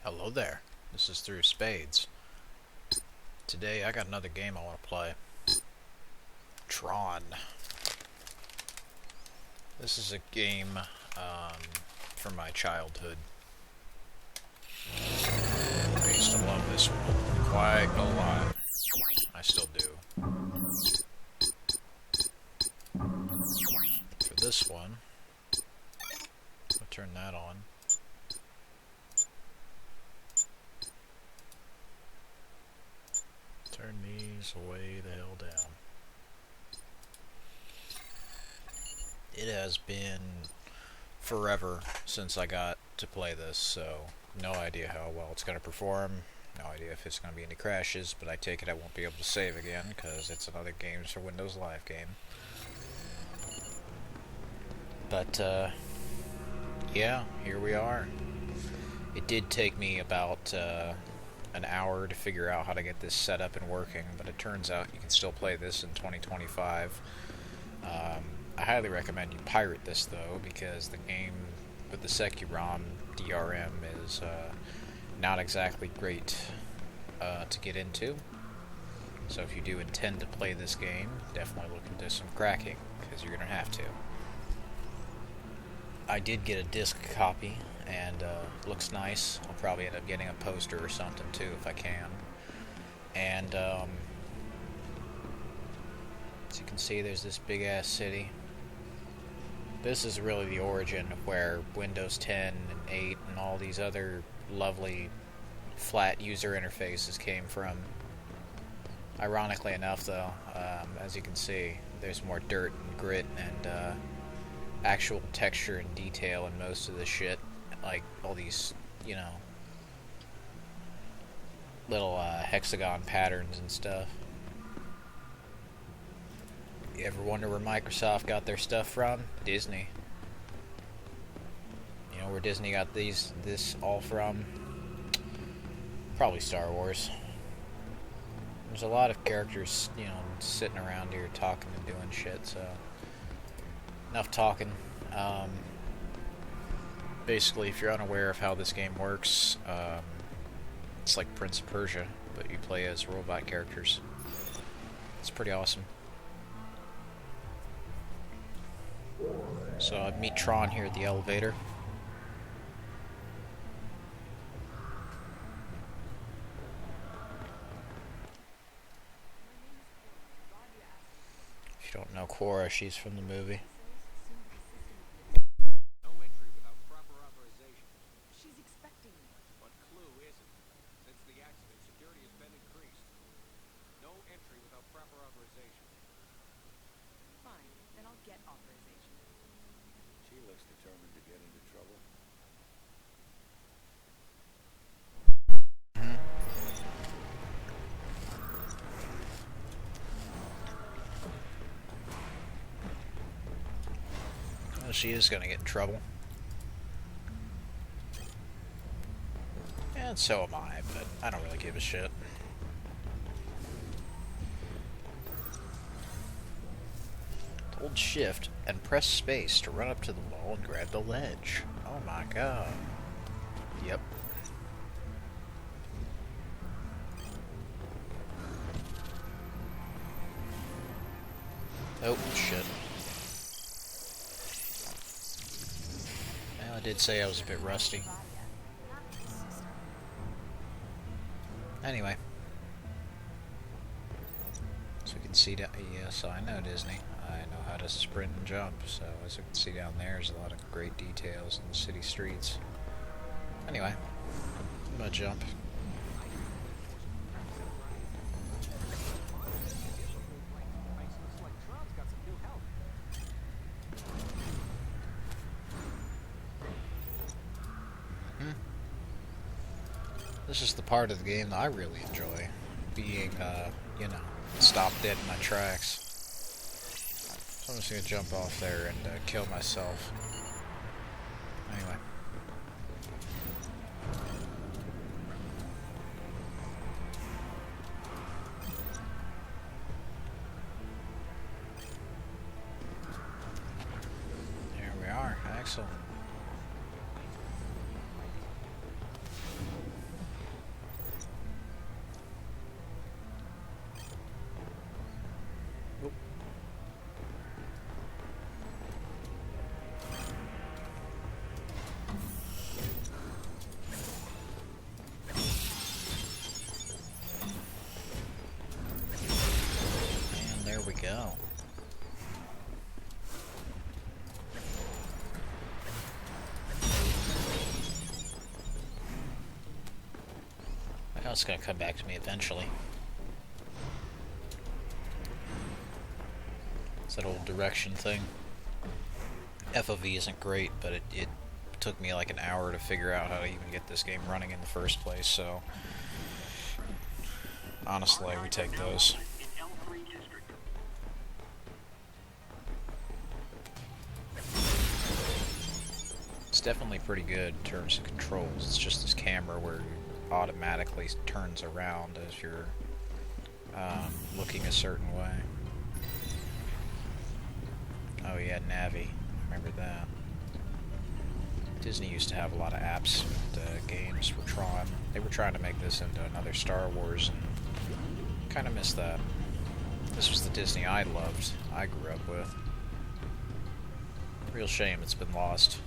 Hello there, this is Through Spades. Today I got another game I want to play. TRON. This is a game from my childhood. I used to love this one quite a lot. I still do. For this one, I'll turn that on. Turn these way the hell down. It has been forever since I got to play this, so no idea how well it's going to perform, no idea if it's going to be any crashes, but I take it I won't be able to save again, because it's another Games for Windows Live game. But, yeah, here we are. It did take me about, an hour to figure out how to get this set up and working, but it turns out you can still play this in 2025. I highly recommend you pirate this though, because the game with the SecuROM DRM is not exactly great to get into. So if you do intend to play this game, definitely look into some cracking, because you're going to have to. I did get a disc copy, and looks nice. I'll probably end up getting a poster or something too if I can. And as you can see, there's this big ass city. This is really the origin of where Windows 10 and 8 and all these other lovely flat user interfaces came from. Ironically enough though, as you can see, there's more dirt and grit and actual texture and detail in most of the shit. Like all these, you know, little hexagon patterns and stuff. You ever wonder where Microsoft got their stuff from? Disney. You know where Disney got this all from? Probably Star Wars. There's a lot of characters, you know, sitting around here talking and doing shit, so enough talking. Basically, if you're unaware of how this game works, it's like Prince of Persia, but you play as robot characters. It's pretty awesome. So I meet Tron here at the elevator. If you don't know Cora, she's from the movie. No entry without proper authorization. She's expecting me. What clue isn't? Since the accident, security has been increased. No entry without proper authorization. Fine, then I'll get authorization. She looks determined to get into trouble. Well, she is gonna get in trouble. And so am I, but I don't really give a shit. Hold shift and press space to run up to the wall and grab the ledge. Oh my god. Yep. Oh, shit. Well, I did say I was a bit rusty. Anyway. So we can see down. Yes, I know Disney. I know how to sprint and jump. So as you can see down there, there's a lot of great details in the city streets. Anyway, I'm gonna jump. Looks like Tron's got some new help. This is the part of the game that I really enjoy. Being, you know, stopped dead in my tracks. So I'm just gonna jump off there and kill myself. Anyway. There we are. Excellent. That's gonna come back to me eventually. It's that old direction thing. FOV isn't great, but it took me like an hour to figure out how to even get this game running in the first place, so honestly, we take those. It's definitely pretty good in terms of controls. It's just this camera where it automatically turns around as you're looking a certain way. Oh yeah, Navi. Remember that. Disney used to have a lot of apps and games for TRON. They were trying to make this into another Star Wars, and kind of missed that. This was the Disney I loved, I grew up with. Real shame it's been lost.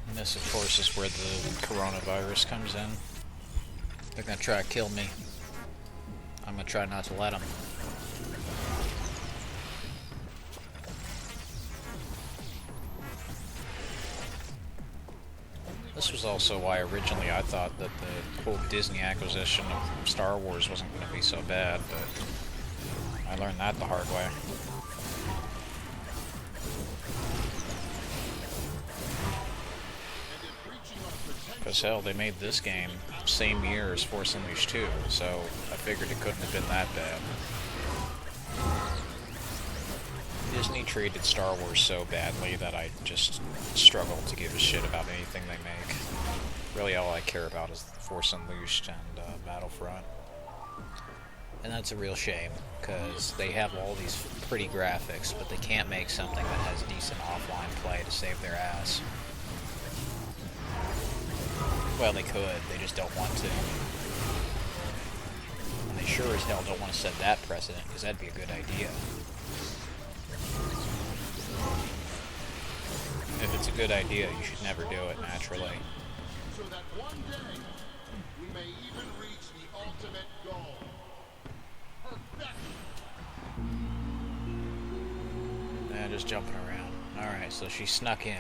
And this, of course, is where the coronavirus comes in. They're gonna try to kill me. I'm gonna try not to let them. This was also why originally I thought that the whole Disney acquisition of Star Wars wasn't going to be so bad, but I learned that the hard way. Because hell, they made this game same year as Force Unleashed 2, so I figured it couldn't have been that bad. Disney treated Star Wars so badly that I just struggle to give a shit about anything they make. Really all I care about is Force Unleashed and Battlefront. And that's a real shame, because they have all these pretty graphics, but they can't make something that has decent offline play to save their ass. Well, they could, they just don't want to. And they sure as hell don't want to set that precedent, because that'd be a good idea. If it's a good idea, you should never do it naturally. So that one day, we may even reach the ultimate goal. Perfection. Just jumping around. Alright, so she snuck in.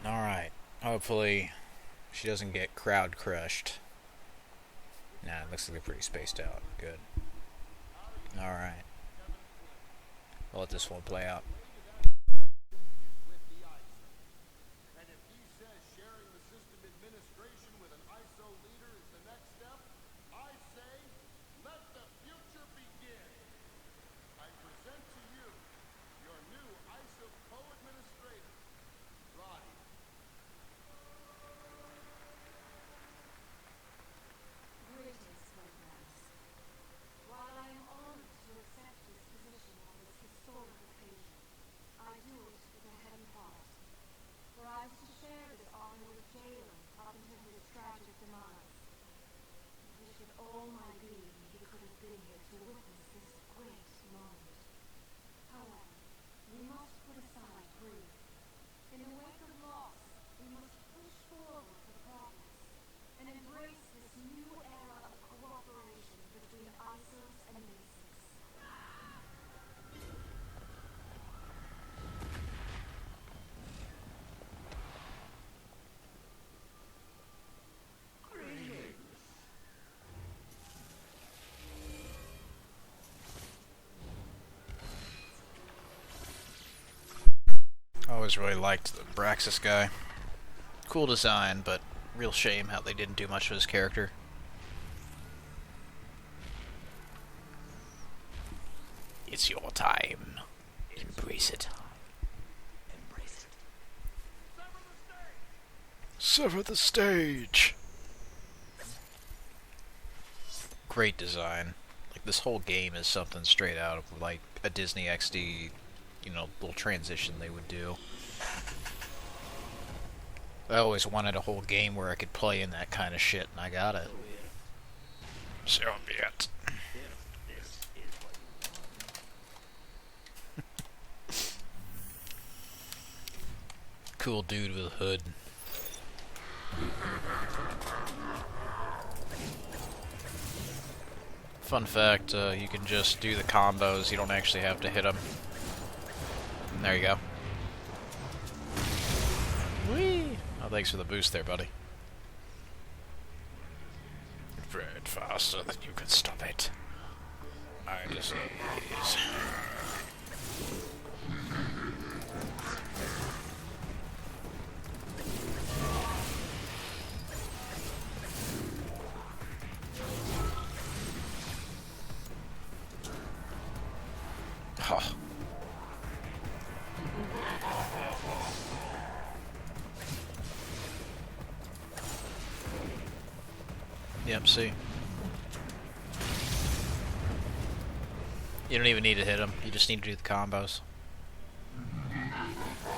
Alright, hopefully she doesn't get crowd crushed. Nah, it looks like they're pretty spaced out. Good. Alright. We'll let this one play out. With the ISO. And if he says sharing the system administration with an ISO leader is the next step, I say, let the future begin. I present to you your new ISO co-administrator, Roddy. Greetings, friends. While I am honored to accept this position on this historic occasion, I do it with a heavy heart. For I was to share this honor with Jalen up until his tragic demise. I wish with all my being he could have been here to witness this great moment. However, we must put aside grief. In the wake of loss, we must push forward for progress and embrace this new era of cooperation between ISOs and NASIS. I always really liked the Braxis guy. Cool design, but real shame how they didn't do much with his character. It's your time. Embrace it. Embrace it. Sever the stage! Great design. Like, this whole game is something straight out of, like, a Disney XD, you know, little transition they would do. I always wanted a whole game where I could play in that kind of shit, and I got it. So be it. cool dude with a hood. Fun fact, you can just do the combos, you don't actually have to hit them. And there you go. Whee! Oh, thanks for the boost there, buddy. Red faster than you can stop it. My disease. Huh. Yep, see. You don't even need to hit them, you just need to do the combos.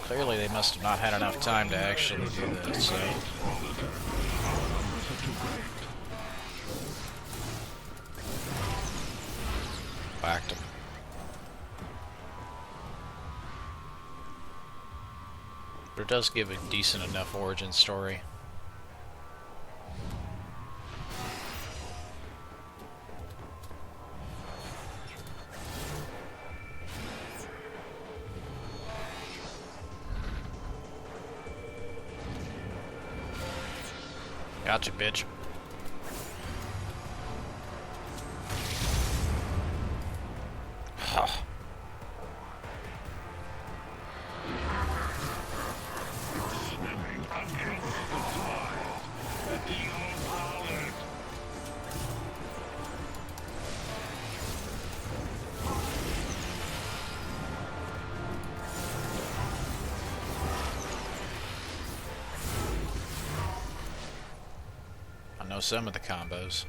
Clearly they must have not had enough time to actually do this, so... Whacked him. But it does give a decent enough origin story. Gotcha, bitch. Huh. I know some of the combos.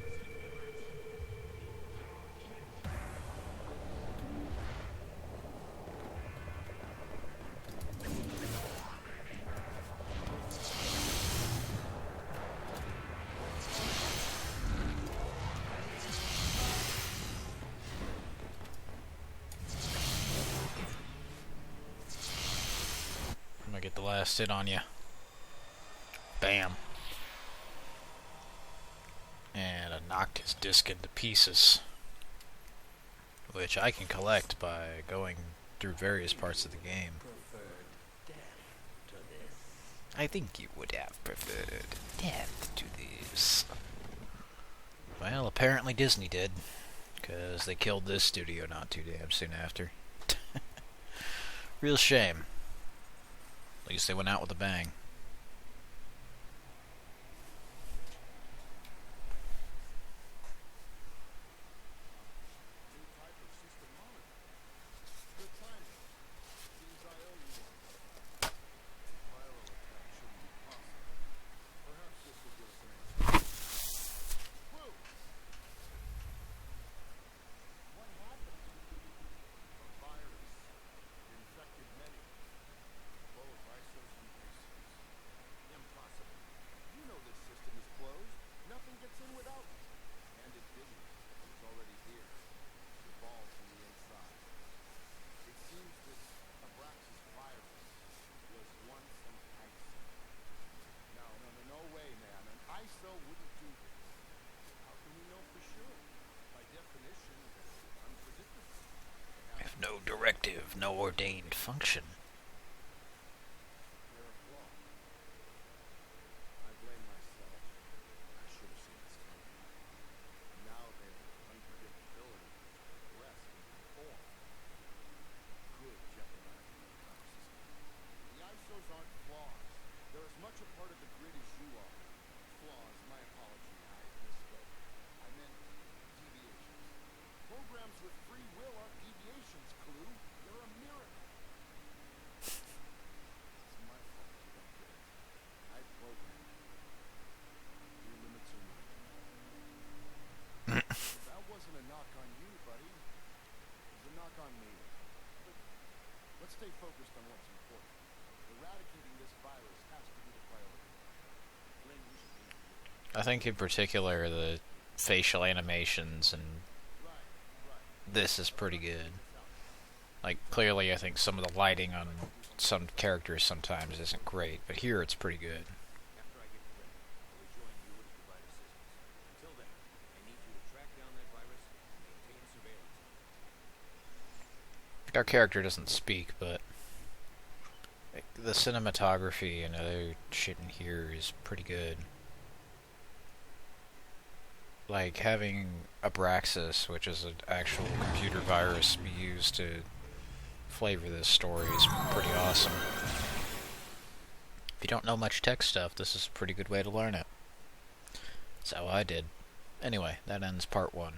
I'm gonna get the last hit on you. Bam. And I knocked his disc into pieces, which I can collect by going through various parts of the game. I think you would have preferred death to this. Well, apparently Disney did, because they killed this studio not too damn soon after. Real shame. At least they went out with a bang. No directive, no ordained function. Stay focused on what's important. Eradicating this virus has to be the priority. Flynn, you should be. I think in particular the facial animations and this is pretty good. Like, clearly I think some of the lighting on some characters sometimes isn't great, but here it's pretty good. After I get ready, I will join you and provide assistance. Until then, I need you to track down that virus and maintain surveillance on it. Our character doesn't speak, but the cinematography and other shit in here is pretty good. Like having Abraxas, which is an actual computer virus, be used to flavor this story is pretty awesome. If you don't know much tech stuff, this is a pretty good way to learn it. That's how I did. Anyway, that ends part 1.